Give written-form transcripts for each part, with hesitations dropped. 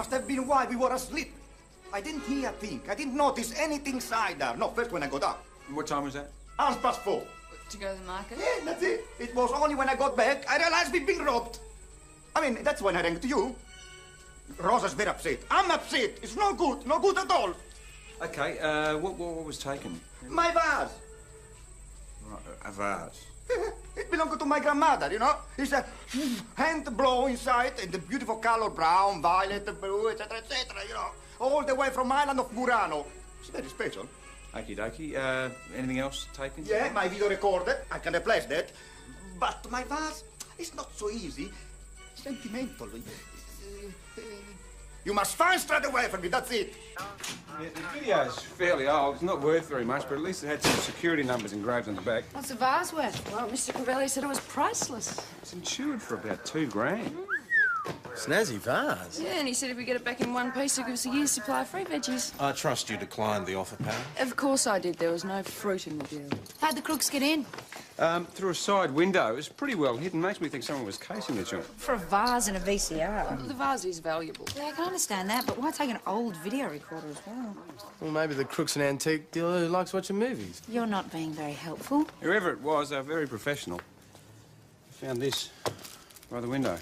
Must have been why we were asleep. I didn't hear a thing. I didn't notice anything inside there. No, first when I got up. What time was that? 4:30. To go to the market? Yeah, that's it. It was only when I got back I realized we'd been robbed. I mean, that's when I rang to you. Rosa's very upset. I'm upset. It's no good. No good at all. Okay, what was taken? My vase. Right, a vase. It belonged to my grandmother, you know. It's a hand blow inside and the beautiful color brown, violet, blue, etc., you know. All the way from island of Murano. It's very special. Okie dokie. Anything else taken? Yeah, my video recorder. I can replace that. But my vase is not so easy. Sentimental. You must find straight away for me, that's it. Yeah, the video's fairly old. It's not worth very much, but at least it had some security numbers engraved on the back. What's the vase worth? Well, Mr. Crivelli said it was priceless. It's insured for about $2,000. Snazzy vase. Yeah, and he said if we get it back in one piece, he'll give us a year's supply of free veggies. I trust you declined the offer, pal. Of course I did. There was no fruit in the deal. How'd the crooks get in? Through a side window. It was pretty well hidden. Makes me think someone was casing the joint. For a vase and a VCR. The vase is valuable. Yeah, I can understand that, but why take an old video recorder as well? Well, maybe the crook's an antique dealer who likes watching movies. You're not being very helpful. Whoever it was, they're very professional. I found this by the window.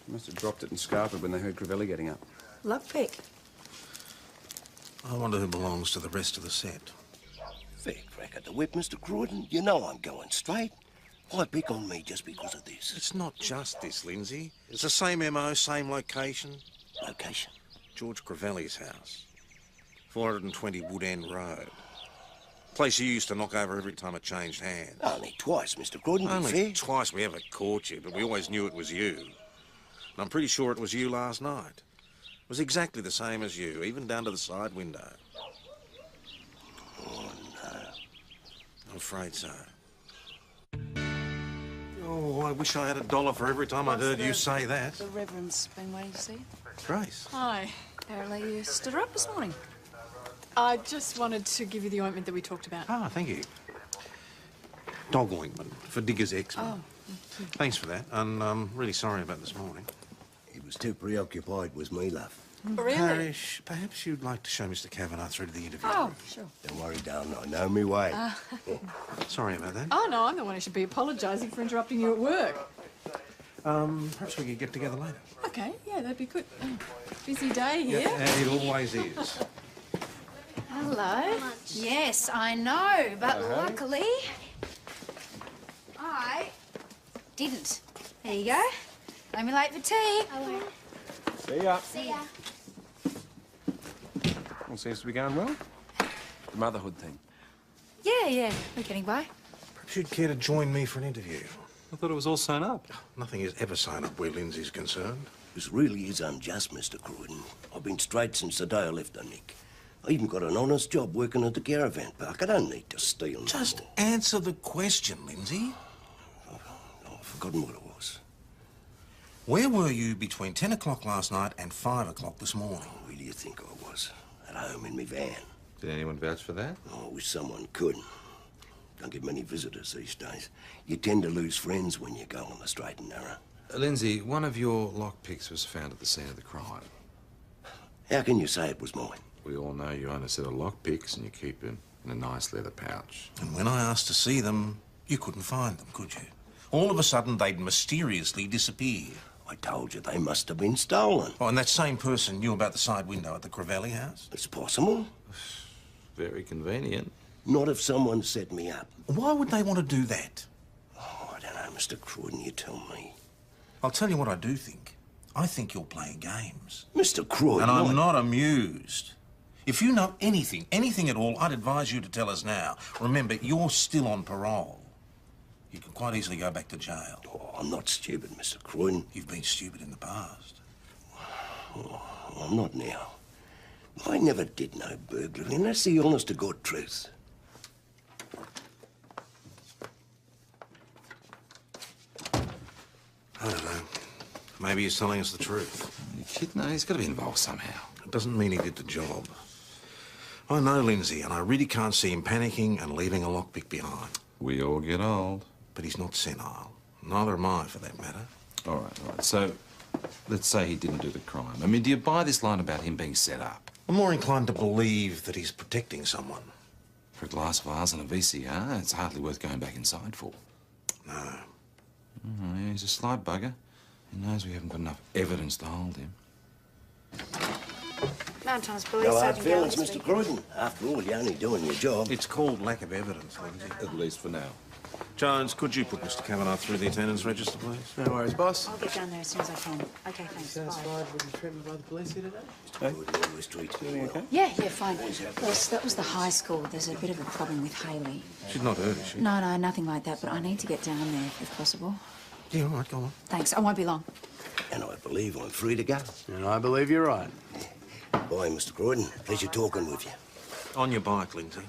They must have dropped it in Scarpa when they heard Crivelli getting up. Lockpick. I wonder who belongs to the rest of the set. Fair crack at the whip, Mr. Croydon. You know I'm going straight. Why pick on me just because of this? It's not just this, Lindsay. It's the same MO, same location. Location? George Crivelli's house. 420 Wood End Road. Place you used to knock over every time it changed hands. Only twice, Mr. Croydon, to be Only fair. twice we ever caught you, but we always knew it was you. And I'm pretty sure it was you last night. It was exactly the same as you, even down to the side window. Oh, no. I'm afraid so. Oh, I wish I had $1 for every time I'd heard you say that. The Reverend's been waiting to see you. Grace. Hi. Apparently you stood her up this morning. I just wanted to give you the ointment that we talked about. Ah, thank you. Dog ointment for Digger's eczema. Oh. Thanks for that, and I'm really sorry about this morning. He was too preoccupied with me, love. Really? Parish, perhaps you'd like to show Mr. Kavanagh through to the interview. Oh, sure. Don't worry, darling. I know me way. Sorry about that. Oh, no, I'm the one who should be apologising for interrupting you at work. Perhaps we could get together later. Okay, yeah, that'd be good. Busy day here. It always is. Hello. Yes, I know, but luckily I didn't. There you go. Don't be late for tea. See ya. See ya. All seems to be going well. The motherhood thing. Yeah, we're getting by. Perhaps you'd care to join me for an interview. I thought it was all sewn up. Nothing is ever sewn up where Lindsay's concerned. This really is unjust, Mr. Croydon. I've been straight since the day I left the Nick. I even got an honest job working at the caravan park. I don't need to steal no Just more. answer the question, Lindsay. I've forgotten what it was. Where were you between 10 o'clock last night and 5 o'clock this morning? Where do you think I was? At home in my van. Did anyone vouch for that? Oh, I wish someone could. Don't get many visitors these days. You tend to lose friends when you go on the straight and narrow. Lindsay, one of your lockpicks was found at the scene of the crime. How can you say it was mine? We all know you own a set of lockpicks and you keep them in a nice leather pouch. And when I asked to see them, you couldn't find them, could you? All of a sudden, they'd mysteriously disappear. I told you they must have been stolen. Oh, and that same person knew about the side window at the Crivelli house? It's possible. Very convenient. Not if someone set me up. Why would they want to do that? Oh, I don't know, Mr. Croydon, you tell me. I'll tell you what I do think. I think you're playing games. Mr. Croydon, And I'm not amused. If you know anything at all, I'd advise you to tell us now. Remember, you're still on parole. You can quite easily go back to jail. Oh, I'm not stupid, Mr. Croydon. You've been stupid in the past. Oh, I'm not now. I never did no burglary, and that's the honest-to-God truth. I don't know. Maybe he's telling us the truth. You kid? No, he's got to be involved somehow. It doesn't mean he did the job. I know Lindsay, and I really can't see him panicking and leaving a lockpick behind. We all get old. But he's not senile. Neither am I, for that matter. All right. So, Let's say he didn't do the crime. I mean, do you buy this line about him being set up? I'm more inclined to believe that he's protecting someone. For a glass vase and a VCR, it's hardly worth going back inside for. No. Oh, yeah, he's a sly bugger. He knows we haven't got enough evidence to hold him. Mount Thomas Police No hard Sergeant feelings, Gallagher Mr. Cruden. After all, you're only doing your job. It's called lack of evidence, Lindsay. At least for now. Jones, could you put Mr. Kavanagh through the attendance register, please? No worries, boss. I'll get down there as soon as I can. Okay, thanks. Satisfied with the treatment by the police here today? Cruden always treats me well. Yeah, fine. Boss, that was the high school. There's a bit of a problem with Hayley. She's not hurt, is she? No, nothing like that, but I need to get down there if possible. Yeah, all right, go on. Thanks, I won't be long. And I believe I'm free to go. And I believe you're right. Bye, Mr. Cruden. Pleasure talking with you. On your bike, Lindsay.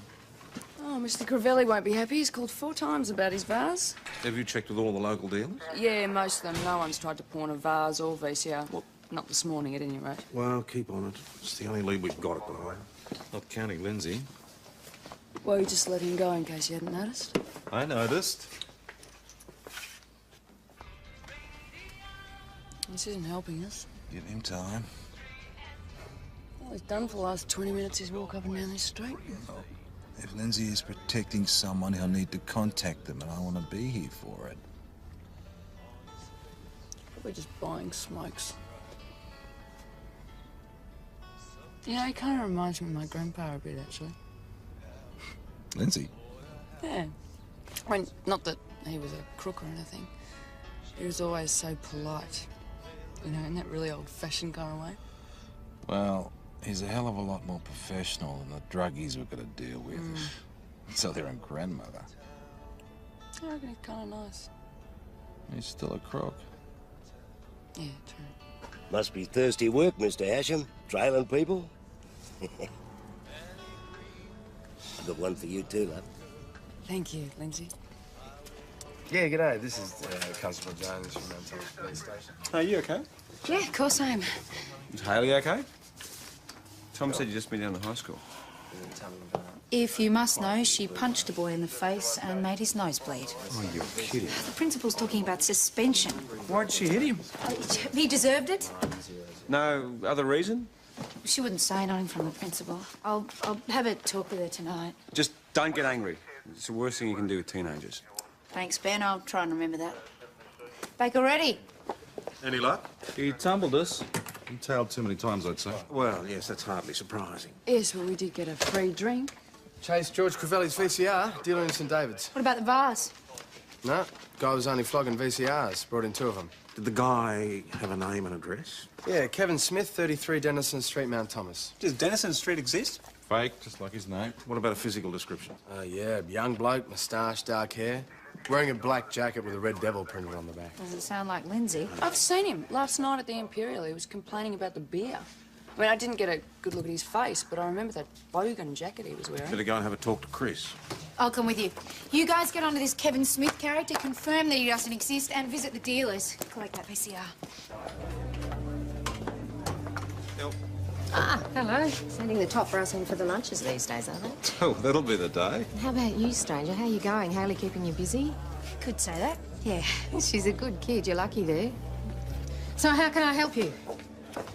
Oh, Mr. Crivelli won't be happy. He's called 4 times about his vase. Have you checked with all the local dealers? Yeah, most of them. No one's tried to pawn a vase or VCR. Well, not this morning, at any rate. Well, keep on it. It's the only lead we've got at the moment. Not counting Lindsay. Well, you just let him go in case you hadn't noticed. I noticed. This isn't helping us. Give him time. All he's done for the last 20 minutes is walk up and down this street. If Lindsay is protecting someone, he'll need to contact them, and I want to be here for it. Probably just buying smokes. You know, he kind of reminds me of my grandpa a bit, actually. Lindsay? Yeah. I mean, not that he was a crook or anything. He was always so polite. You know, in that really old-fashioned kind of way. Well, he's a hell of a lot more professional than the druggies we've got to deal with. So their own grandmother. I reckon he's kind of nice. He's still a crook. Yeah, true. Must be thirsty work, Mr. Hasham. Trailing people. I've got one for you too, love. Thank you, Lindsay. Yeah, g'day. This is Constable Jones from Mount Thomas Police Station. Are you okay? Yeah, of course I am. Is Hayley okay? Tom said you just been down to high school. If you must know, she punched a boy in the face and made his nose bleed. Oh, you're kidding. The principal's talking about suspension. Why'd she hit him? He deserved it. No other reason? She wouldn't say nothing from the principal. I'll have a talk with her tonight. Just don't get angry. It's the worst thing you can do with teenagers. Thanks, Ben. I'll try and remember that. Baker ready? Any luck? He tumbled us. He tailed too many times, I'd say. Well, yes, that's hardly surprising. Yes, well, we did get a free drink. Chased George Crivelli's VCR, dealer in St David's. What about the vase? No, guy was only flogging VCRs. Brought in 2 of them. Did the guy have a name and address? Yeah, Kevin Smith, 33 Dennison Street, Mount Thomas. Does Dennison Street exist? Fake, just like his name. What about a physical description? Yeah, young bloke, moustache, dark hair. Wearing a black jacket with a red devil printed on the back. Does it sound like Lindsay? I've seen him last night at the Imperial. He was complaining about the beer. I mean, I didn't get a good look at his face, but I remember that bogan jacket he was wearing. Better go and have a talk to Chris. I'll come with you. You guys get onto this Kevin Smith character, confirm that he doesn't exist, and visit the dealers. Collect that VCR. Ah, hello. Sending the top brass in for the lunches these days, aren't they? Oh, that'll be the day. How about you, stranger? How you going? Hayley keeping you busy? Could say that. Yeah. She's a good kid. You're lucky there. So how can I help you?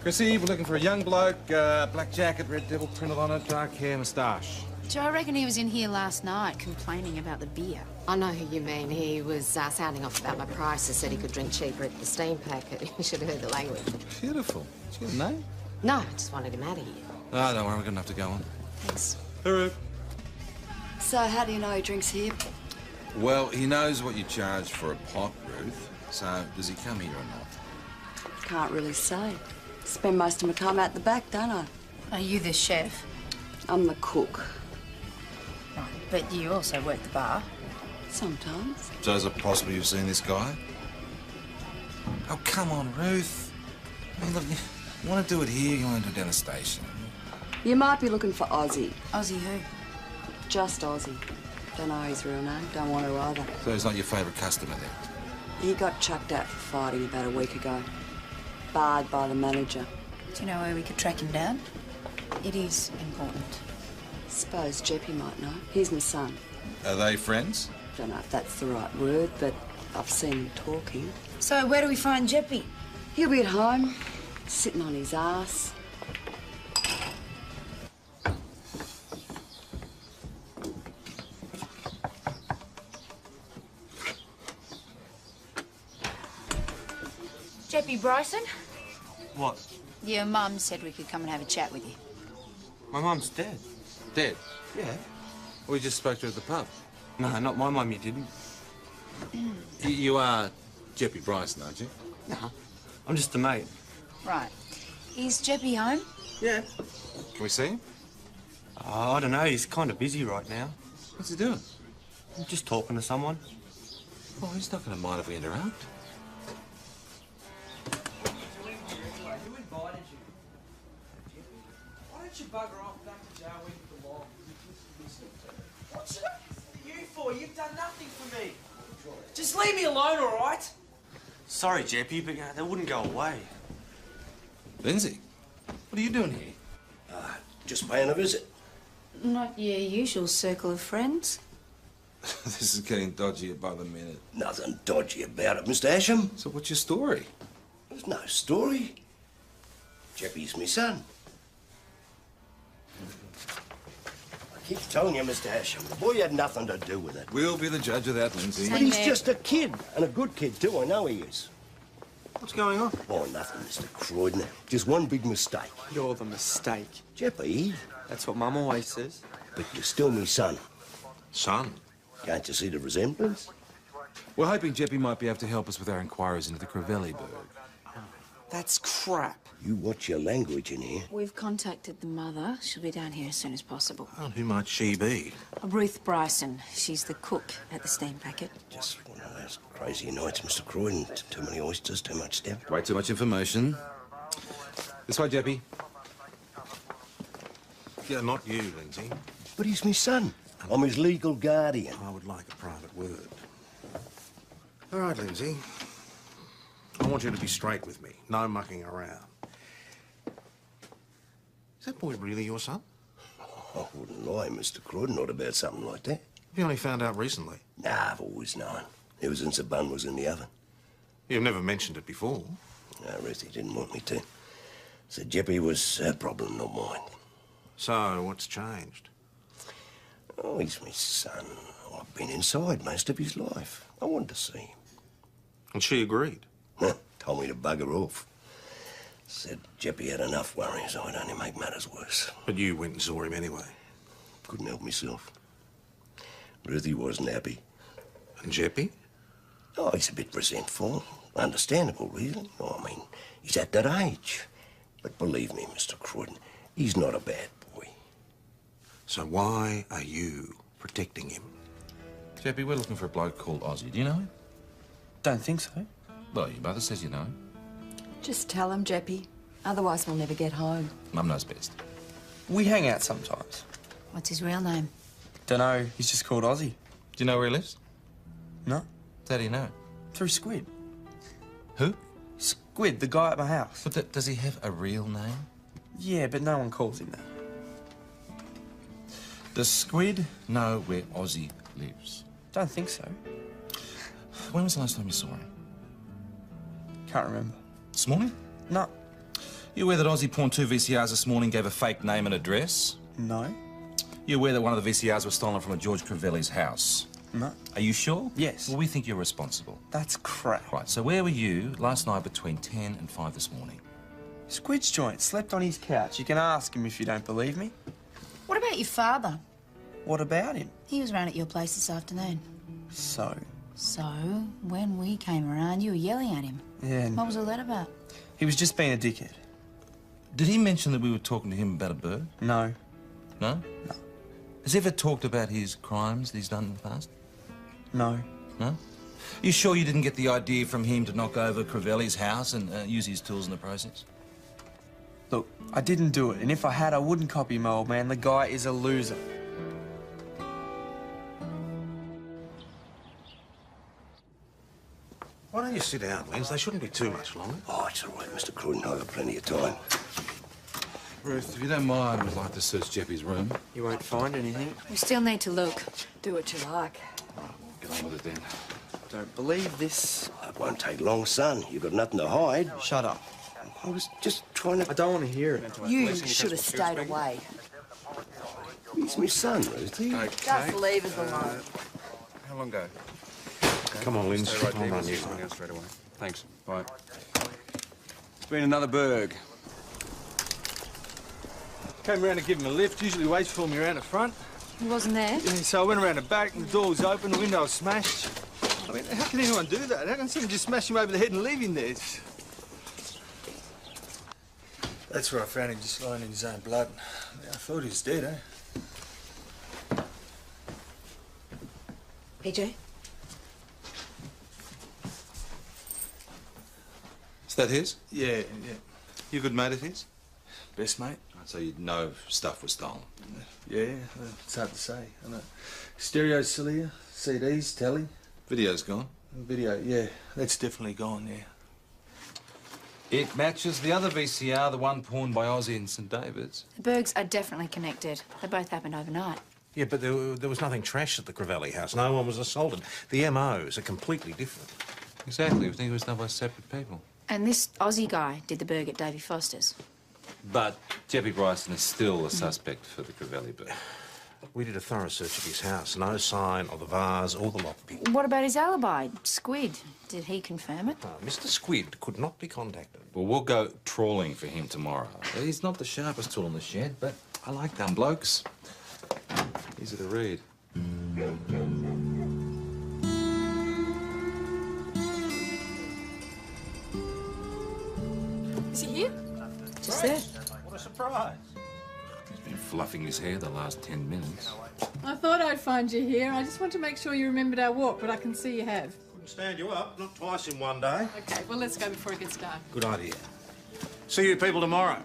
Chrissy, we're looking for a young bloke, black jacket, red devil printed on it, dark hair, moustache. Joe, I reckon he was in here last night complaining about the beer. I know who you mean. He was sounding off about my prices, said he could drink cheaper at the steam packet. You should have heard the language. Beautiful. Did you get a name? No, I just wanted him out of here. Oh, don't worry, we're good enough to go on. Thanks. Hooroo. So, how do you know he drinks here? Well, he knows what you charge for a pot, Ruth. So, does he come here or not? Can't really say. Spend most of my time out the back, don't I? Are you the chef? I'm the cook. Right, but you also work the bar. Sometimes. So is it possible you've seen this guy? Oh, come on, Ruth. I mean, look, you want to do it here, you want to do it down the station. You might be looking for Ozzy. Ozzy who? Just Ozzy. Don't know his real name. Don't want to either. So he's not your favourite customer then? He got chucked out for fighting about a week ago. Barred by the manager. Do you know where we could track him down? It is important. Suppose Jeppy might know. He's my son. Are they friends? Don't know if that's the right word, but I've seen him talking. So where do we find Jeppy? He'll be at home, sitting on his ass. Jeppy Bryson, What? your mum said we could come and have a chat with you. My mum's dead. Dead? Yeah. We just spoke to her at the pub. No, not my mum, you didn't. You are Jeppy Bryson, aren't you? No. I'm just a mate. Right. Is Jeppy home? Yeah. Can we see him? Oh, I don't know. He's kind of busy right now. What's he doing? I'm just talking to someone. Well, he's not going to mind if we interrupt. Why don't you bugger off back to jail with the law? What should I listen to you for? You've done nothing for me. Just leave me alone, all right? Sorry, Jeppy, but they wouldn't go away. Lindsay, what are you doing here? Just paying a visit. Not your usual circle of friends. This is getting dodgier by the minute. Nothing dodgy about it, Mr. Asham. So what's your story? There's no story. Jeppy's my son. I keep telling you, Mr. Asham, the boy had nothing to do with it. We'll be the judge of that, Lindsay. But he's just a kid, and a good kid, too. I know he is. What's going on? Oh, nothing, Mr. Croydon. Just one big mistake. You're the mistake. Jeppy, That's what Mum always says. but you're still me son. Son? Can't you see the resemblance? We're hoping Jeppy might be able to help us with our inquiries into the Crivelli bird. That's crap. You watch your language in here. We've contacted the mother. She'll be down here as soon as possible. Well, who might she be? Ruth Bryson. She's the cook at the steam packet. Just one of those crazy nights, Mr. Croydon. Too many oysters, too much step. Way too much information. This way, Jeppy. Yeah, not you, Lindsay. But he's my son. I'm his legal guardian. I would like a private word. All right, Lindsay. I want you to be straight with me. No mucking around. Is that boy really your son? I wouldn't lie, Mr. Croydon, not about something like that. You only found out recently. Nah, I've always known. Ever since the bun was in the oven. You've never mentioned it before. No, Ruthie didn't want me to. Said Jeppy was her problem, not mine. So, what's changed? Oh, he's my son. I've been inside most of his life. I wanted to see him. And she agreed? Told me to bugger off. Said Jeppy had enough worries, I'd only make matters worse. But you went and saw him anyway. Couldn't help myself. Ruthie wasn't happy. And Jeppy? Oh, he's a bit resentful. Understandable, really. Oh, I mean, he's at that age. But believe me, Mr. Croydon, he's not a bad boy. So why are you protecting him? Jeppy, we're looking for a bloke called Ozzy. Do you know him? Don't think so. Well, your mother says you know him. Just tell him, Jeppy. Otherwise, we'll never get home. Mum knows best. We hang out sometimes. What's his real name? Dunno, he's just called Ozzy. Do you know where he lives? No. How do you know? Through Squid. Who? Squid, the guy at my house. But does he have a real name? Yeah, but no one calls him that. Does Squid know where Ozzy lives? Don't think so. When was the last time you saw him? Can't remember. This morning? No. You aware that Ozzy pawned 2 VCRs this morning, gave a fake name and address? No. You aware that one of the VCRs was stolen from a George Crivelli's house? No. Are you sure? Yes. Well, we think you're responsible. That's crap. Right, so where were you last night between 10 and 5 this morning? Squid's joint slept on his couch. You can ask him if you don't believe me. What about your father? What about him? He was round at your place this afternoon. So? So, when we came around, you were yelling at him. Yeah. What was all that about? He was just being a dickhead. Did he mention that we were talking to him about a bird? No. No? No. Has he ever talked about his crimes that he's done in the past? No. No? You sure you didn't get the idea from him to knock over Crivelli's house and use his tools in the process? Look, I didn't do it, and if I had, I wouldn't copy my old man. The guy is a loser. Why don't you sit down, Linz? They shouldn't be too much longer. Oh, it's all right, Mr. Croydon. I've got plenty of time. Ruth, if you don't mind, we'd like to search Jeppy's room. You won't find anything. We still need to look. Do what you like. Get on with it then. don't believe this. It won't take long, son. You've got nothing to hide. Shut up. I was just trying to... I don't want to hear it. You should have stayed away. He's my son, Ruthie. Just leave us alone. How long ago? Come on, Lynn. Stay right there. Hold on, We'll you. see something else straight away. Thanks. Bye. It's been another burg. Came round to give him a lift. Usually waits for me around the front. He wasn't there? Yeah, so I went around the back, and the door was open, the window was smashed. I mean, how can anyone do that? How can someone just smash him over the head and leave him there? That's where I found him, just lying in his own blood. I thought he was dead, eh? PJ? Is that his? Yeah, yeah. You a good mate of his? Best mate. So you'd know stuff was stolen? Yeah, it's hard to say. I know. Stereo's still here, CDs, telly. Video's gone? Video, yeah. That's definitely gone, yeah. It matches the other VCR, the one pawned by Ozzy in St David's. The Bergs are definitely connected. They both happened overnight. Yeah, but there was nothing trash at the Crivelli house. No one was assaulted. The MOs are completely different. Exactly. We think it was done by separate people. And this Aussie guy did the Berg at Davy Foster's. But Jeppy Bryson is still a suspect for the Crivelli burg. We did a thorough search of his house. No sign of the vase or the lockpick. What about his alibi? Squid. Did he confirm it? Mr. Squid could not be contacted. Well, we'll go trawling for him tomorrow. He's not the sharpest tool in the shed, but I like dumb blokes. Easy to read. Is he here? Just there. What a surprise. He's been fluffing his hair the last 10 minutes. I thought I'd find you here. I just want to make sure you remembered our walk, but I can see you have. Couldn't stand you up, not twice in one day. Okay, well, let's go before it gets dark. Good idea. See you people tomorrow.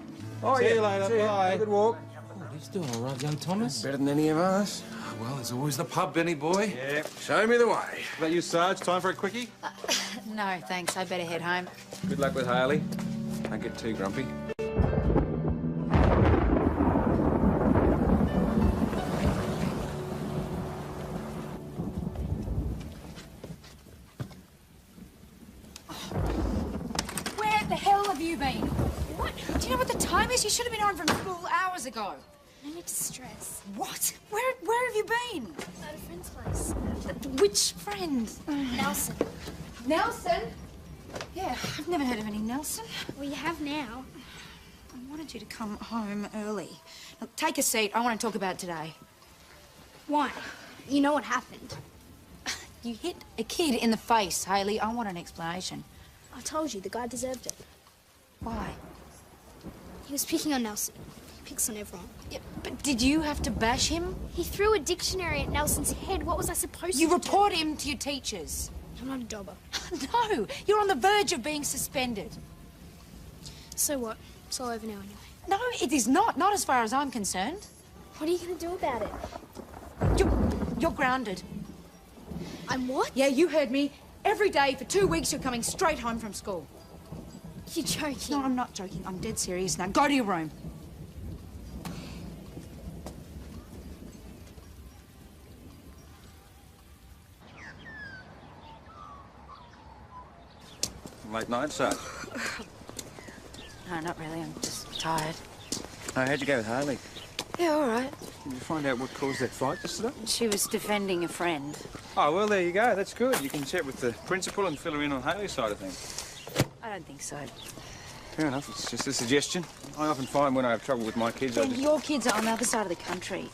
See you later. Bye. Good walk. Oh, he's doing all right, young Thomas. Better than any of us. Well, there's always the pub, Benny boy. Yeah, show me the way. About you, Sarge? Time for a quickie? No, thanks. I better head home. Good luck with Harley. Don't get too grumpy. Where the hell have you been? What? Do you know what the time is? You should have been home from school hours ago. No need to stress. What? Where have you been? At a friend's place. Which friend? Nelson. Nelson? Yeah, I've never heard of any Nelson. Well, you have now. I wanted you to come home early. Look, take a seat. I want to talk about today. Why? You know what happened. You hit a kid in the face, Hayley. I want an explanation. I told you, the guy deserved it. Why? He was picking on Nelson. He picks on everyone. Yeah, but did you have to bash him? He threw a dictionary at Nelson's head. What was I supposed to do? You report him to your teachers. I'm not a jobber. No, you're on the verge of being suspended. So what? It's all over now anyway. No, it is not. Not as far as I'm concerned. What are you going to do about it? You're grounded. I'm what? Yeah, you heard me. Every day for 2 weeks you're coming straight home from school. You're joking. No, I'm not joking. I'm dead serious. Now go to your room. Late night, Sarge? No, not really. I'm just tired. Oh, how'd you go with Harley? Yeah, all right. Did you find out what caused that fight yesterday? She was defending a friend. Oh, well, there you go. That's good. You can chat with the principal and fill her in on Hayley's side of things. I don't think so. Fair enough. It's just a suggestion. I often find when I have trouble with my kids, I just... Your kids are on the other side of the country.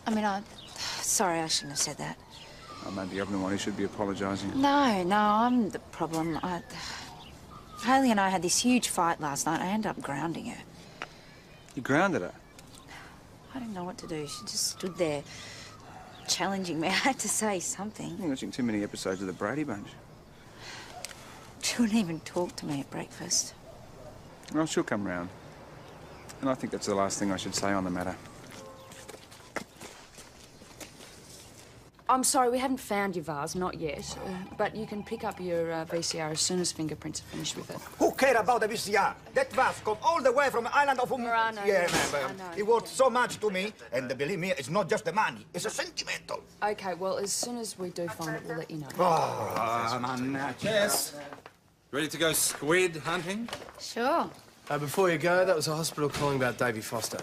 I mean, sorry, I shouldn't have said that. Oh, maybe I'm the one who should be apologising. No, I'm the problem. Hayley and I had this huge fight last night. I ended up grounding her. You grounded her? I didn't know what to do. She just stood there, challenging me. I had to say something. You're watching too many episodes of The Brady Bunch. She wouldn't even talk to me at breakfast. Well, she'll come round. And I think that's the last thing I should say on the matter. I'm sorry, we haven't found your vase, not yet. But you can pick up your VCR as soon as fingerprints are finished with it. Who cares about the VCR? That vase come all the way from the island of Murano. Yeah, yes, man. I know. It worth so much to me. And believe me, it's not just the money. It's a sentimental. Okay, well, as soon as we do find it, we'll let you know. Oh, man. Jess, ready to go squid hunting? Sure. Before you go, that was a hospital calling about Davy Foster.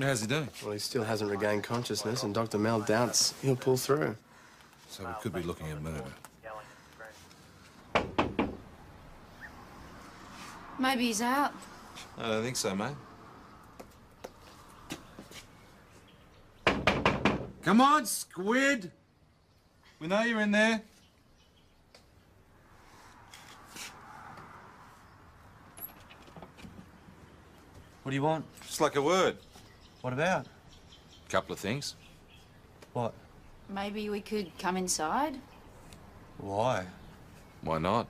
How's he doing? Well, he still hasn't regained consciousness, and Dr. Mel doubts he'll pull through. So we could be looking at murder. Maybe he's out. I don't think so, mate. Come on, squid! We know you're in there. What do you want? Just like a word. What about? Couple of things. What? Maybe we could come inside? Why? Why not?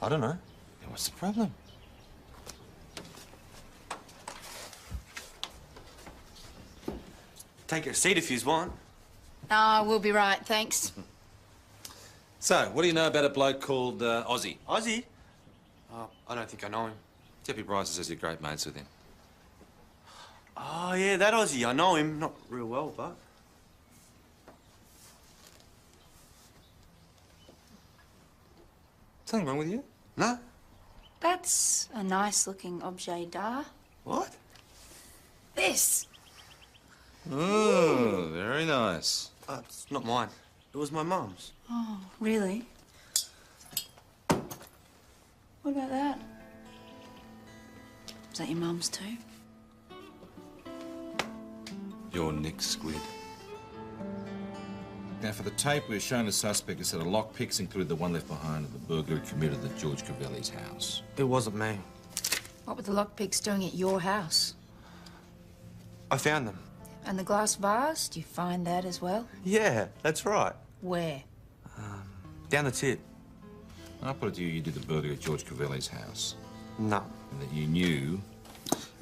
I don't know. Yeah, what's the problem? Take a seat if you want. No, we'll be right, thanks. So, what do you know about a bloke called Ozzy? Ozzy? I don't think I know him. Deputy Bryce says you're great mates with him. Oh, yeah, that Ozzy. I know him. Not real well, but... Something wrong with you? No. That's a nice-looking objet d'art. What? This. Oh, very nice. It's not mine. It was my mum's. Oh, really? What about that? Is that your mum's too? You're Nick Squid. Now, for the tape, we were shown the suspect a set of lockpicks, included the one left behind of the burglary committed at George Crivelli's house. It wasn't me. What were the lockpicks doing at your house? I found them. And the glass vase? Do you find that as well? Yeah, that's right. Where? Down the tip. I put it to you, you did the burglary at George Crivelli's house. No. And that you knew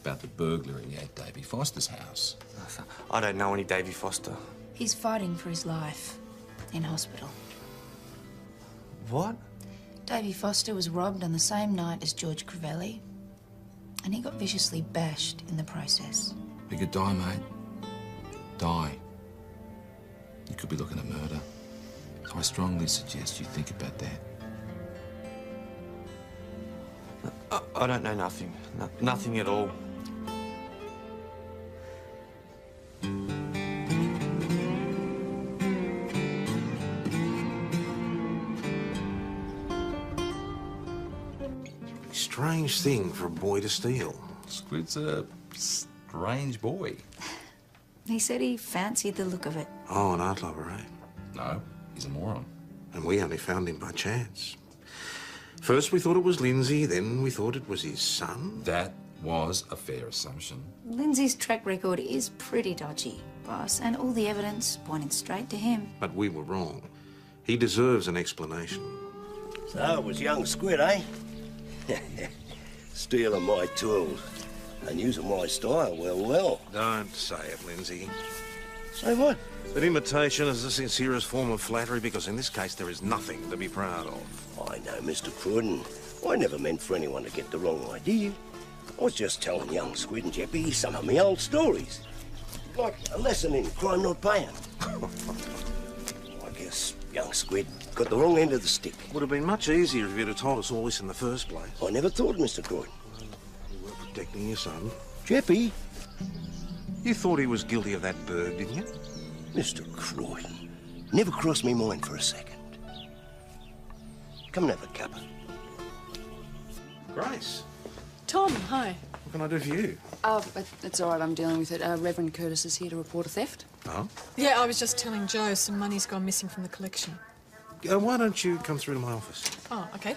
about the burglary at Davy Foster's house. I don't know any Davy Foster. He's fighting for his life in hospital. What? Davy Foster was robbed on the same night as George Crivelli, and he got viciously bashed in the process. He could die, mate. Die. You could be looking at murder. So I strongly suggest you think about that. I don't know nothing. Nothing at all. Strange thing for a boy to steal. Squid's a strange boy. He said he fancied the look of it. Oh, an art lover, eh? No, he's a moron. And we only found him by chance. First we thought it was Lindsay, then we thought it was his son. That was a fair assumption. Lindsay's track record is pretty dodgy, boss, and all the evidence pointed straight to him. But we were wrong. He deserves an explanation. So it was young Squid, eh? Stealing my tools and using my style, well. Don't say it, Lindsay. Say what? That imitation is the sincerest form of flattery, because in this case there is nothing to be proud of. I know, Mr. Cruden. I never meant for anyone to get the wrong idea. I was just telling young Squid and Jeppy some of my old stories. Like a lesson in crime not paying. I guess young Squid got the wrong end of the stick. Would have been much easier if you'd have told us all this in the first place. I never thought, Mr. Cruden. You were protecting your son. Jeppy? You thought he was guilty of that burg, didn't you? Mr. Croydon, never crossed me mind for a second. Come and have a cuppa. Grace, Tom, hi. what can I do for you? It's all right, I'm dealing with it. Reverend Curtis is here to report a theft. Oh? Yeah, I was just telling Joe some money's gone missing from the collection. Why don't you come through to my office? Oh, okay.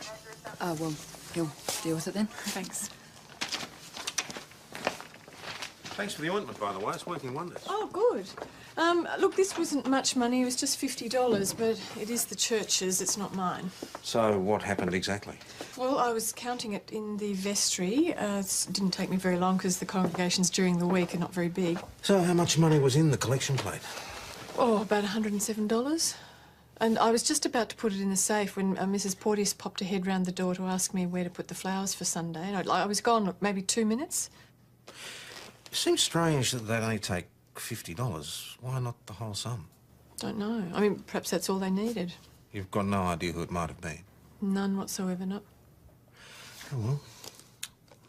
Well, he'll deal with it then. Thanks. Thanks for the ointment, by the way. It's working wonders. Oh, good. Look, this wasn't much money. It was just $50, but it is the church's. It's not mine. So what happened exactly? Well, I was counting it in the vestry. It didn't take me very long because the congregations during the week are not very big. So how much money was in the collection plate? Oh, about $107. And I was just about to put it in the safe when Mrs. Porteous popped her head round the door to ask me where to put the flowers for Sunday. And I was gone maybe 2 minutes. It seems strange that they'd only take $50. Why not the whole sum? Don't know. I mean, perhaps that's all they needed. You've got no idea who it might have been? None whatsoever, no. Oh, well,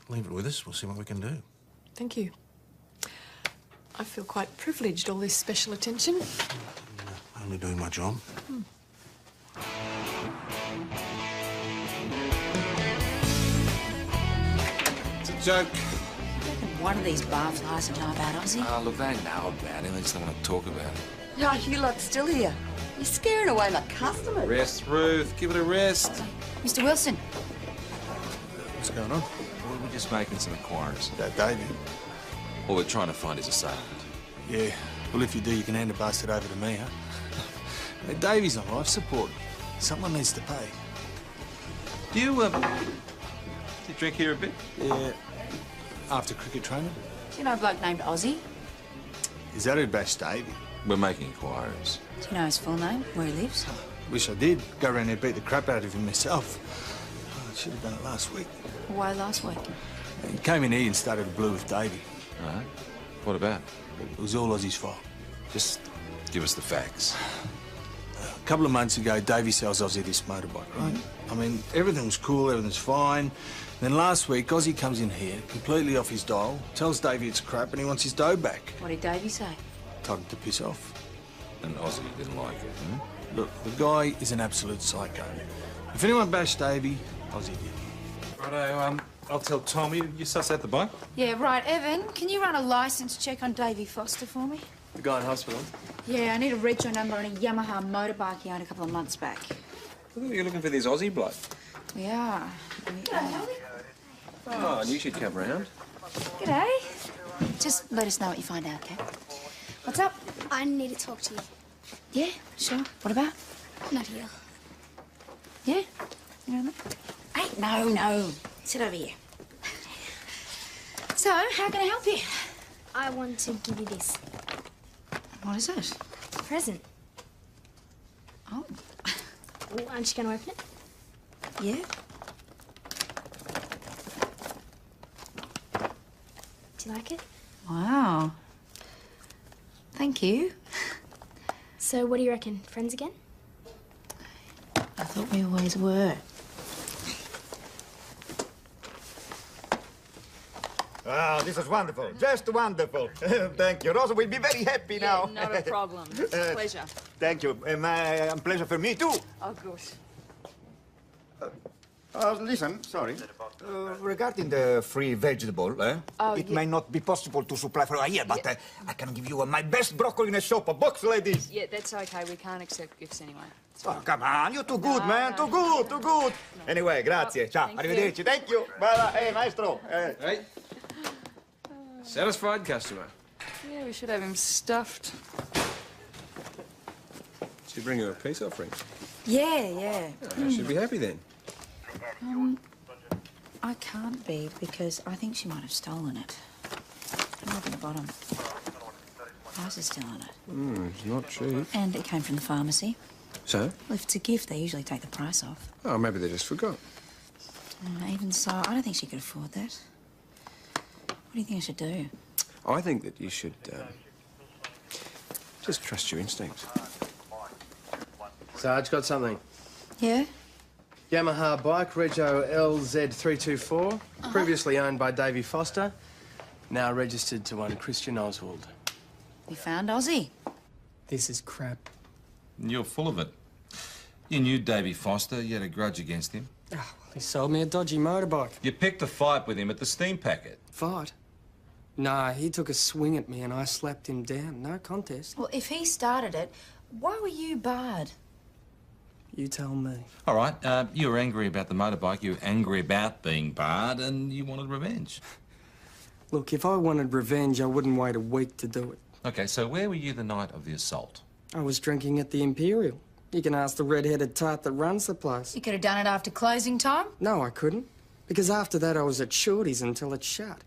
leave it with us. We'll see what we can do. Thank you. I feel quite privileged, all this special attention. Only doing my job. It's a joke. One of these barflies will know about Ozzy. Oh, look, they know about him. They just don't want to talk about it. Oh, you lot still here. You're scaring away my customers. Rest, Ruth. Give it a rest. Mr. Wilson. What's going on? Well, we're just making some inquiries. About Davey? Well, we're trying to find his assailant. Yeah. Well, if you do, you can hand the bastard over to me, huh? Hey, Davey's on life support. Someone needs to pay. Do you drink here a bit? Yeah. After cricket training. Do you know a bloke named Ozzy? Is that who bashed Davey? We're making inquiries. Do you know his full name, where he lives? Wish I did. Go around there and beat the crap out of him myself. Oh, I should have done it last week. Why last week? He came in here and started a blue with Davey. All right. What about? It was all Ozzy's fault. Just give us the facts. A couple of months ago, Davey sells Ozzy this motorbike, right? I mean, everything's cool, everything's fine. Then last week, Ozzy comes in here, completely off his dial, tells Davey it's crap and he wants his dough back. What did Davey say? Told him to piss off. And Ozzy didn't like it, hmm? Look, the guy is an absolute psycho. If anyone bashed Davey, Ozzy did. Righto, I'll tell Tom. You suss out the bike? Yeah, right. Evan, can you run a licence check on Davey Foster for me? The guy in hospital? Yeah, I need a rego number on a Yamaha motorbike he owned a couple of months back. You're looking for this Aussie bloke. We are. Oh, I knew she'd come round. G'day. Just let us know what you find out, okay? What's up? I need to talk to you. Yeah, sure. What about? Not here. Yeah? You know that? Hey, no. Sit over here. So, how can I help you? I want to give you this. What is it? Present. Oh. Well, aren't you going to open it? Yeah. Do you like it? Wow. Thank you. So, what do you reckon? Friends again? I thought we always were. Ah, this is wonderful. Just wonderful. Thank you. Rosa will be very happy now. Not a problem. Pleasure. Thank you. Pleasure for me, too. Oh, good. Listen, sorry. Regarding the free vegetable, it may not be possible to supply for a year, but I can give you my best broccoli in a shop, a box like this. Yeah, that's okay. We can't accept gifts anyway. Oh, come on, you're too good, man. Too good, too good. Anyway, grazie. Ciao. Arrivederci. Thank you. Bye. Hey, maestro. Hey. Satisfied customer. Yeah, we should have him stuffed. She bring you a peace offering. Yeah. Oh, she'd be happy then. I can't be because I think she might have stolen it. Look at the bottom. Price is still on it. It's not cheap. And it came from the pharmacy. So? Well, if it's a gift, they usually take the price off. Oh, maybe they just forgot. Even so, I don't think she could afford that. What do you think I should do? I think that you should just trust your instincts. Sarge, got something. Yeah? Yamaha bike, Rego LZ324, previously owned by Davey Foster, now registered to one Christian Oswald. We found Ozzy. This is crap. You're full of it. You knew Davey Foster. You had a grudge against him. Oh, well, he sold me a dodgy motorbike. You picked a fight with him at the steam packet. Fight? Nah, he took a swing at me and I slapped him down. No contest. Well, if he started it, why were you barred? You tell me. All right, you were angry about the motorbike, you were angry about being barred, and you wanted revenge. Look, if I wanted revenge, I wouldn't wait a week to do it. Okay, so where were you the night of the assault? I was drinking at the Imperial. You can ask the red-headed tart that runs the place. You could have done it after closing time? No, I couldn't. Because after that, I was at Shorty's until it shut.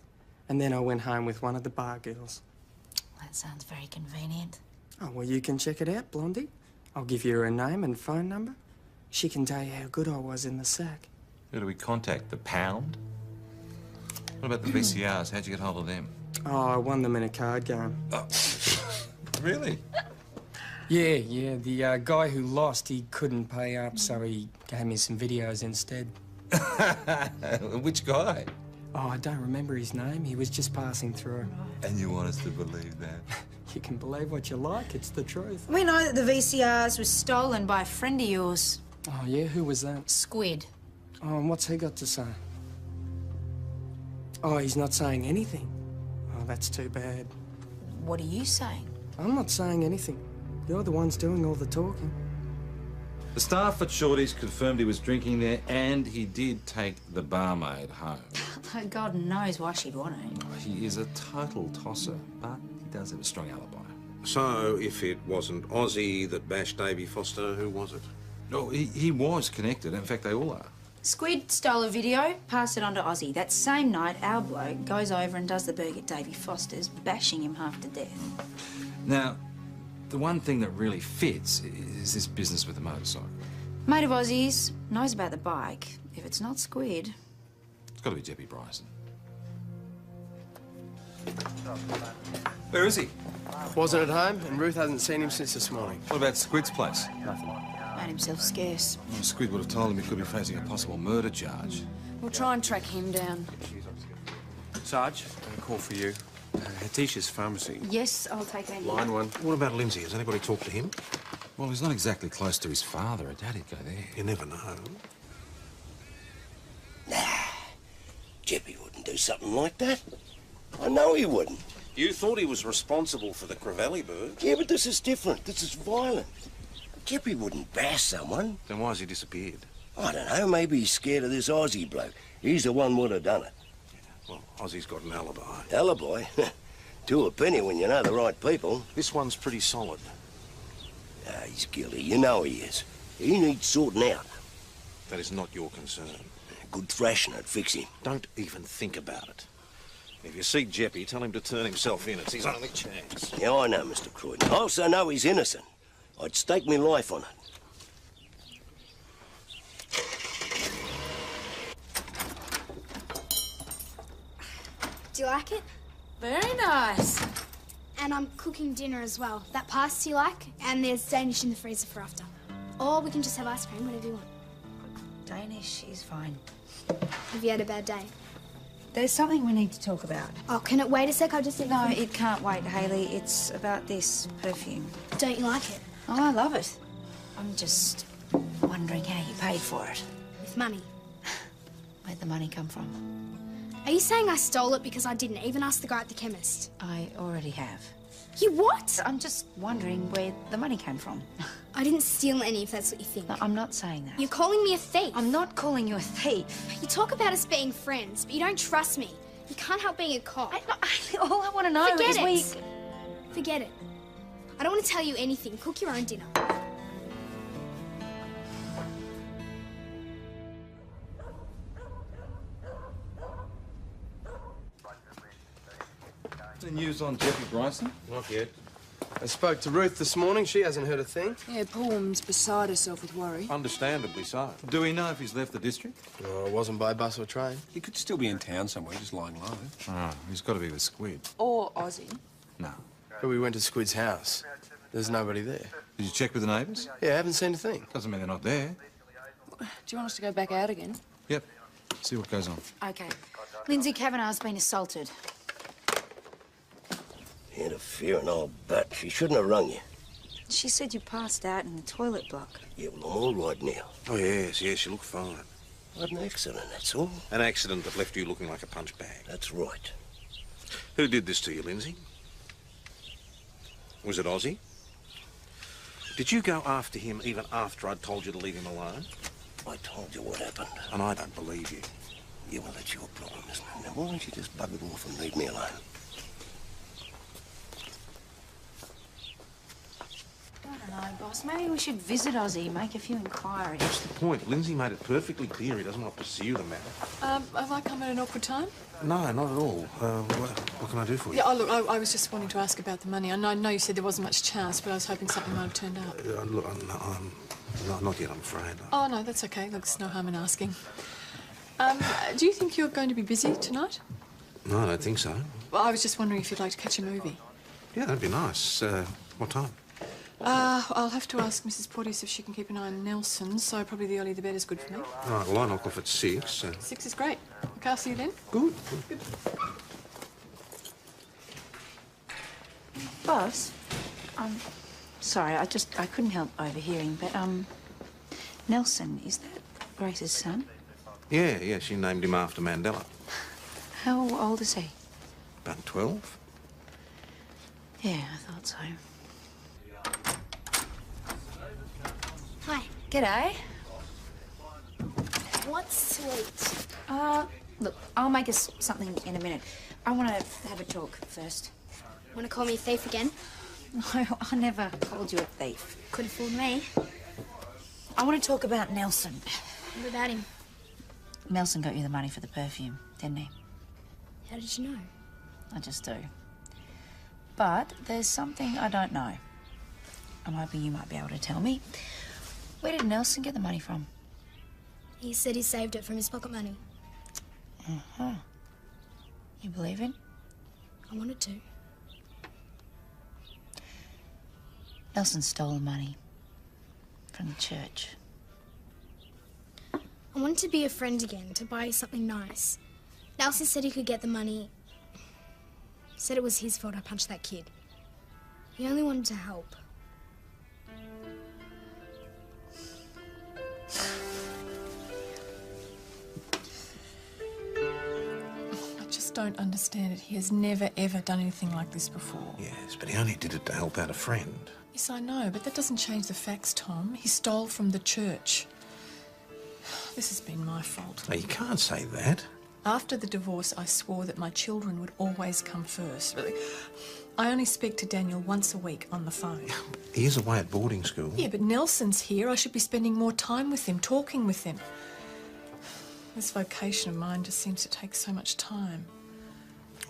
And then I went home with one of the bar girls. That sounds very convenient. Oh, well, you can check it out, Blondie. I'll give you her name and phone number. She can tell you how good I was in the sack. Who do we contact? The Pound? What about the VCRs? How'd you get hold of them? Oh, I won them in a card game. Oh. Really? Yeah. The guy who lost, he couldn't pay up, so he gave me some videos instead. Which guy? Oh, I don't remember his name. He was just passing through. And you want us to believe that? You can believe what you like. It's the truth. We know that the VCRs was stolen by a friend of yours. Oh, yeah? Who was that? Squid. Oh, and what's he got to say? Oh, he's not saying anything. Oh, that's too bad. What are you saying? I'm not saying anything. You're the ones doing all the talking. The staff at Shorty's confirmed he was drinking there, and he did take the barmaid home. God knows why she'd want to. He is a total tosser, but he does have a strong alibi. So, if it wasn't Ozzy that bashed Davy Foster, who was it? Oh, he was connected. In fact, they all are. Squid stole a video, passed it on to Ozzy. That same night, our bloke goes over and does the burg at Davy Foster's, bashing him half to death. Now, the one thing that really fits is this business with the motorcycle. Mate of Ozzy's, knows about the bike. If it's not Squid... It's got to be Jeppy Bryson. Where is he? Wasn't at home, and Ruth hasn't seen him since this morning. What about Squid's place? Nothing. Made himself scarce. Well, Squid would have told him he could be facing a possible murder charge. We'll try and track him down. Sarge, a call for you. Hatisha's pharmacy. Yes, I'll take Andy. Line 1. What about Lindsay? Has anybody talked to him? Well, he's not exactly close to his father. I doubt he'd go there. You never know. Nah, Jeppy wouldn't do something like that. I know he wouldn't. You thought he was responsible for the Crivelli burg? Yeah, but this is different. This is violent. Jeppy wouldn't bash someone. Then why's he disappeared? I don't know. Maybe he's scared of this Aussie bloke. He's the one would have done it. Well, Ozzy's got an alibi. Alibi? To a penny when you know the right people. This one's pretty solid. Ah, he's guilty. You know he is. He needs sorting out. That is not your concern. Good thrashing would fix him. Don't even think about it. If you see Jeppy, tell him to turn himself in. It's his only chance. Yeah, I know, Mr. Croydon. I also know he's innocent. I'd stake my life on it. Do you like it? Very nice. And I'm cooking dinner as well. That pasta you like, and there's Danish in the freezer for after. Or we can just have ice cream, whatever you want. Danish is fine. Have you had a bad day? There's something we need to talk about. Oh, can it wait a sec? I just need... No, it can't wait, Hayley. It's about this perfume. Don't you like it? Oh, I love it. I'm just wondering how you paid for it. With money. Where'd the money come from? Are you saying I stole it because I didn't even ask the guy at the chemist? I already have. You what? I'm just wondering where the money came from. I didn't steal any, if that's what you think. No, I'm not saying that. You're calling me a thief. I'm not calling you a thief. You talk about us being friends, but you don't trust me. You can't help being a cop. All I want to know Forget is it. Forget it. I don't want to tell you anything. Cook your own dinner. The news on Jeppy Bryson? Not yet. I spoke to Ruth this morning. She hasn't heard a thing. Yeah, poor woman's beside herself with worry. Understandably so. Do we know if he's left the district? Oh, it wasn't by bus or train. He could still be in town somewhere, just lying low. Oh, he's got to be with Squid. Or Ozzy. No. But we went to Squid's house. There's nobody there. Did you check with the neighbours? Yeah, I haven't seen a thing. Doesn't mean they're not there. Do you want us to go back out again? Yep. See what goes on. Okay. Lindsay Kavanagh's been assaulted. Interfering old bat. She shouldn't have rung you. She said you passed out in the toilet block. Yeah, well, I'm all right now. Oh, yes, you look fine. What an accident, that's all. An accident that left you looking like a punch bag. That's right. Who did this to you, Lindsay? Was it Ozzy? Did you go after him even after I'd told you to leave him alone? I told you what happened. And I don't believe you. Yeah, well, that's your problem, isn't it? Now, why don't you just bugger off and leave me alone? Hello, boss. Maybe we should visit Ozzy, make a few inquiries. What's the point? Lindsay made it perfectly clear he doesn't want to pursue the matter. Have I come at an awkward time? No, not at all. What can I do for you? Yeah, look, I was just wanting to ask about the money. I know you said there wasn't much chance, but I was hoping something might have turned up. Look, not yet, I'm afraid. Oh, no, that's okay. Look, there's no harm in asking. Do you think you're going to be busy tonight? No, I don't think so. Well, I was just wondering if you'd like to catch a movie. Yeah, that'd be nice. What time? I'll have to ask Mrs. Porteous if she can keep an eye on Nelson, so probably the earlier the better is good for me. All right, well, I knock off at 6. 6 is great. Okay, I'll see you then. Good. Boss, sorry, I couldn't help overhearing, but, Nelson, is that Grace's son? Yeah, she named him after Mandela. How old is he? About 12. Yeah, I thought so. Hi. G'day. What's sweet? Look, I'll make us something in a minute. I want to have a talk first. Want to call me a thief again? No, I never called you a thief. Could have fooled me. I want to talk about Nelson. What about him? Nelson got you the money for the perfume, didn't he? How did you know? I just do. But there's something I don't know. I'm hoping you might be able to tell me. Where did Nelson get the money from? He said he saved it from his pocket money. Uh-huh. You believe it? I wanted to. Nelson stole the money from the church. I wanted to be a friend again, to buy something nice. Nelson said he could get the money. Said it was his fault I punched that kid. He only wanted to help. I just don't understand it. He has never, ever done anything like this before. Yes, but he only did it to help out a friend. Yes, I know, but that doesn't change the facts, Tom. He stole from the church. This has been my fault. Now, you can't say that. After the divorce, I swore that my children would always come first. I only speak to Daniel once a week on the phone. He is away at boarding school. Yeah, but Nelson's here. I should be spending more time with him, talking with him. This vocation of mine just seems to take so much time.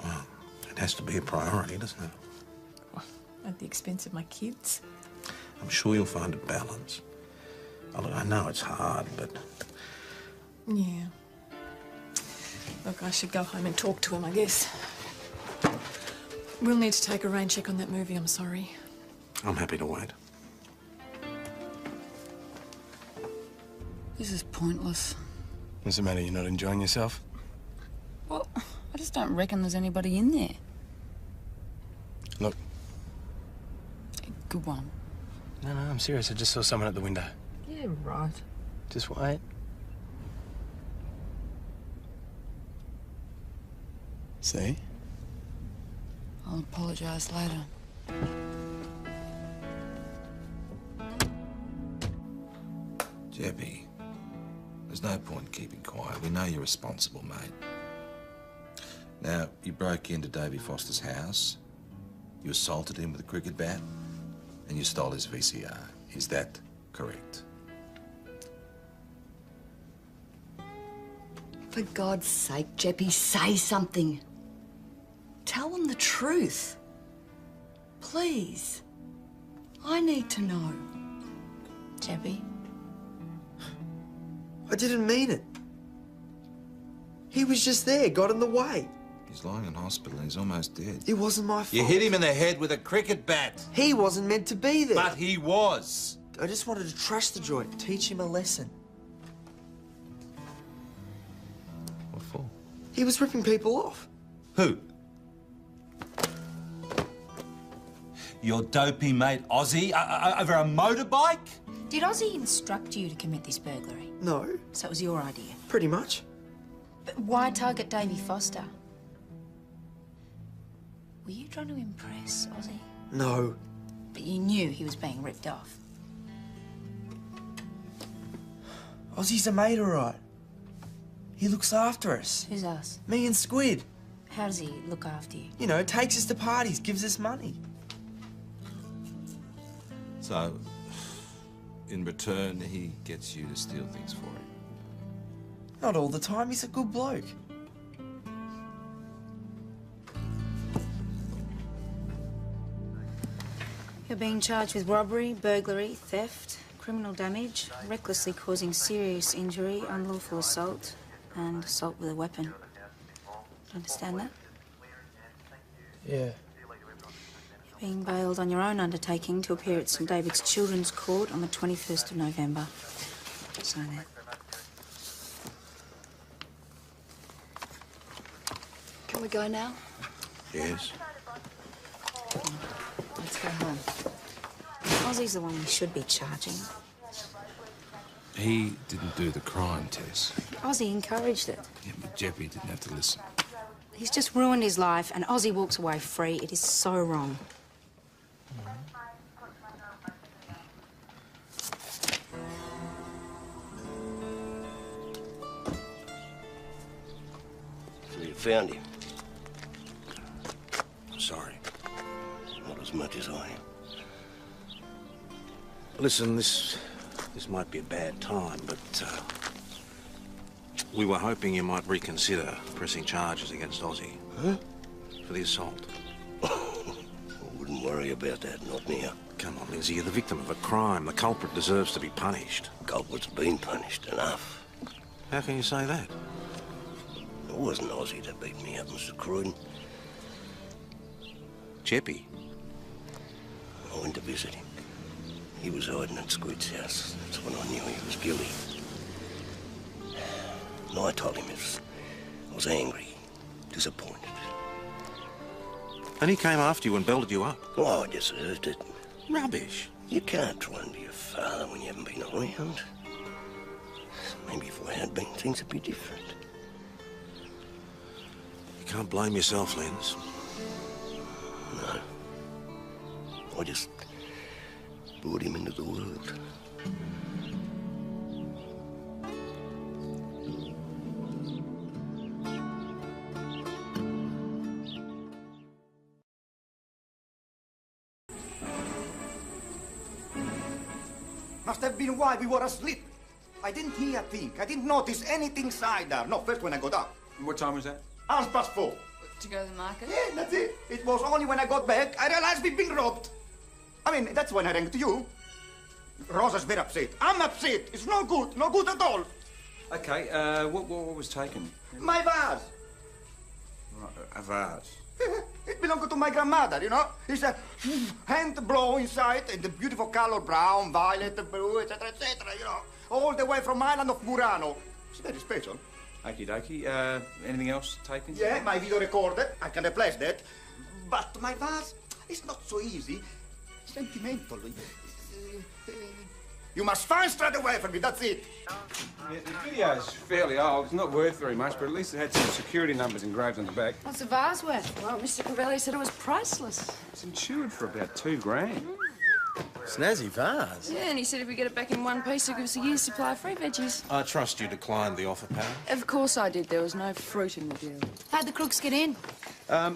Well, it has to be a priority, doesn't it? At the expense of my kids. I'm sure you'll find a balance. Oh, look, I know it's hard, but... Yeah. Look, I should go home and talk to him, I guess. We'll need to take a rain check on that movie, I'm sorry. I'm happy to wait. This is pointless. What's the matter? You're not enjoying yourself? Well, I just don't reckon there's anybody in there. Look. Good one. No, I'm serious. I just saw someone at the window. Yeah, right. Just wait. See? I'll apologise later. Jeppy, there's no point keeping quiet. We know you're responsible, mate. Now, you broke into Davy Foster's house, you assaulted him with a cricket bat, and you stole his VCR. Is that correct? For God's sake, Jeppy, say something. Tell them the truth. Please. I need to know. Jeppy? I didn't mean it. He was just there, got in the way. He's lying in hospital and he's almost dead. It wasn't my fault. You hit him in the head with a cricket bat. He wasn't meant to be there. But he was. I just wanted to trash the joint, teach him a lesson. What for? He was ripping people off. Who? Your dopey mate Ozzy over a motorbike? Did Ozzy instruct you to commit this burglary? No. So it was your idea? Pretty much. But why target Davy Foster? Were you trying to impress Ozzy? No. But you knew he was being ripped off. Ozzy's a mate, all right. He looks after us. Who's us? Me and Squid. How does he look after you? You know, takes us to parties, gives us money. So, in return, he gets you to steal things for him. Not all the time, he's a good bloke. You're being charged with robbery, burglary, theft, criminal damage, recklessly causing serious injury, unlawful assault, and assault with a weapon. Do you understand that? Yeah. You're being bailed on your own undertaking to appear at St David's Children's Court on the 21st of November. Sign it. Can we go now? Yes. Let's go home. Ozzy's the one we should be charging. He didn't do the crime, Tess. Ozzy encouraged it. Yeah, but Jeppy didn't have to listen. He's just ruined his life, and Ozzy walks away free. It is so wrong. So you found him? Sorry. Not as much as I am. Listen, this might be a bad time, but we were hoping you might reconsider pressing charges against Ozzy. Huh? For the assault. I wouldn't worry about that, not now. Come on, Lindsay, you're the victim of a crime. The culprit deserves to be punished. Culprit's been punished enough. How can you say that? It wasn't Ozzy that beat me up, Mr. Croydon. Jeppy? I went to visit him. He was hiding at Squid's house. That's when I knew he was guilty. And I told him I was angry, disappointed. And he came after you and belted you up? Oh, I deserved it. Rubbish. You can't try and be a father when you haven't been around. Maybe if I had been, things would be different. You can't blame yourself, Linz. No. I just brought him into the world. Must have been why we were asleep. I didn't hear a thing. I didn't notice anything inside there. No, first when I got up. What time was that? 4:30. To go to the market? Yeah, that's it. It was only when I got back I realized we'd been robbed. I mean, that's when I rang to you. Rosa's very upset. I'm upset. It's no good. No good at all. Okay, what was taken? My vase. Right, a vase. It belonged to my grandmother, you know. It's a hand blow inside and the beautiful color brown, violet, blue, etc., you know. All the way from island of Murano. It's very special. Okie dokie. Anything else taken? Yeah, my video recorder. I can replace that. But my vase is not so easy. Sentimental. You must find straight away from me, that's it. Yeah, the video's fairly old. It's not worth very much, but at least it had some security numbers engraved on the back. What's the vase worth? Well, Mr. Crivelli said it was priceless. It's insured for about $2,000. Snazzy vase. Yeah, and he said if we get it back in one piece, he'll give us a year's supply of free veggies. I trust you declined the offer, pal. Of course I did. There was no fruit in the deal. How'd the crooks get in?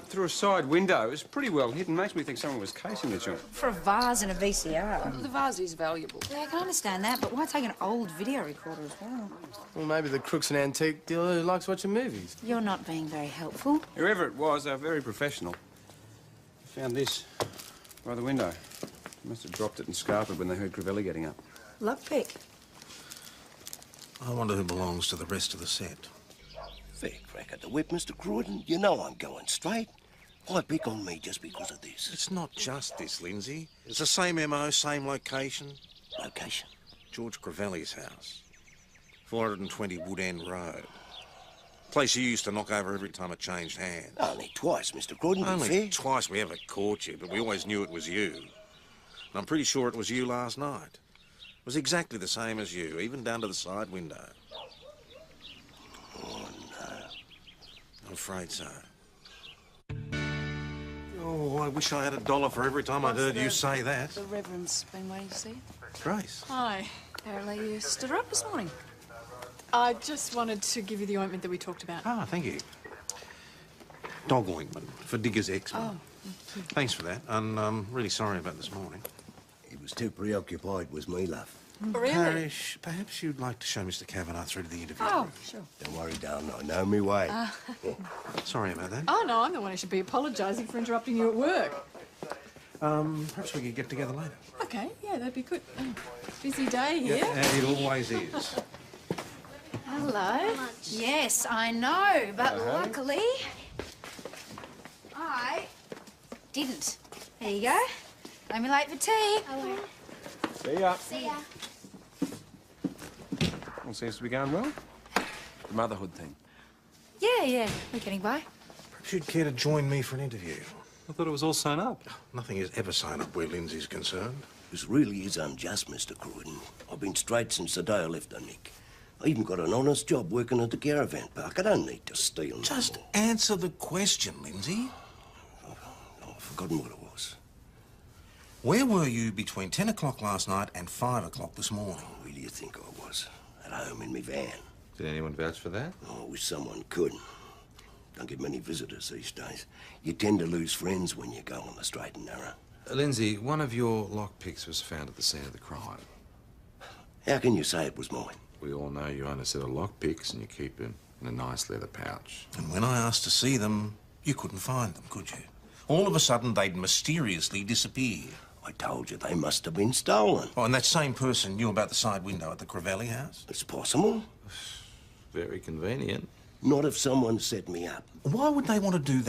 Through a side window. It was pretty well hidden. Makes me think someone was casing the joint. For a vase and a VCR. The vase is valuable. Yeah, I can understand that, but why take an old video recorder as well? Well, maybe the crook's an antique dealer who likes watching movies. You're not being very helpful. Whoever it was, they were very professional. I found this by the window. They must have dropped it and scarpered when they heard Crivelli getting up. Lockpick. I wonder who belongs to the rest of the set. Fair crack at the whip, Mr. Croydon. You know I'm going straight. Why pick on me just because of this? It's not just this, Lindsay. It's the same MO, same location. Location? George Crivelli's house. 420 Wood End Road. Place you used to knock over every time it changed hands. Only twice, Mr. Croydon, to be Only fair. twice we ever caught you, but we always knew it was you. And I'm pretty sure it was you last night. It was exactly the same as you, even down to the side window. Oh, no. I'm afraid so. Oh, I wish I had $1 for every time I'd heard you say that. The Reverend's been waiting to see you. Grace. Hi. Apparently you stood her up this morning. I just wanted to give you the ointment that we talked about. Ah, thank you. Dog ointment for Digger's eczema. Oh. Thanks for that, and I'm really sorry about this morning. It was was too preoccupied with me, love. Really? Parish, perhaps you'd like to show Mr. Kavanagh through to the interview. Oh, sure. Don't worry, darling, I know me way. Sorry about that. Oh, no, I'm the one who should be apologising for interrupting you at work. Perhaps we could get together later. Okay, yeah, that'd be good. Busy day here. It always is. Hello. Yes, I know, but luckily I didn't. There you go. Don't be late for tea. I won't. See ya. See ya. All seems to be going well. The motherhood thing. Yeah, we're getting by. Perhaps you'd care to join me for an interview. I thought it was all sewn up. Nothing is ever sewn up where Lindsay's concerned. This really is unjust, Mr. Croydon. I've been straight since the day I left her, Nick. I even got an honest job working at the caravan park. I don't need to steal no Just more. answer the question, Lindsay. I've forgotten what it was. Where were you between 10 o'clock last night and 5 o'clock this morning? Where do you think I was? At home in my van. Did anyone vouch for that? Oh, I wish someone could. Don't get many visitors these days. You tend to lose friends when you go on the straight and narrow. Lindsay, one of your lockpicks was found at the scene of the crime. How can you say it was mine? We all know you own a set of lockpicks and you keep them in a nice leather pouch. And when I asked to see them, you couldn't find them, could you? All of a sudden, they'd mysteriously disappear. I told you they must have been stolen. Oh, and that same person knew about the side window at the Crivelli house? It's possible. Very convenient. Not if someone set me up. Why would they want to do that?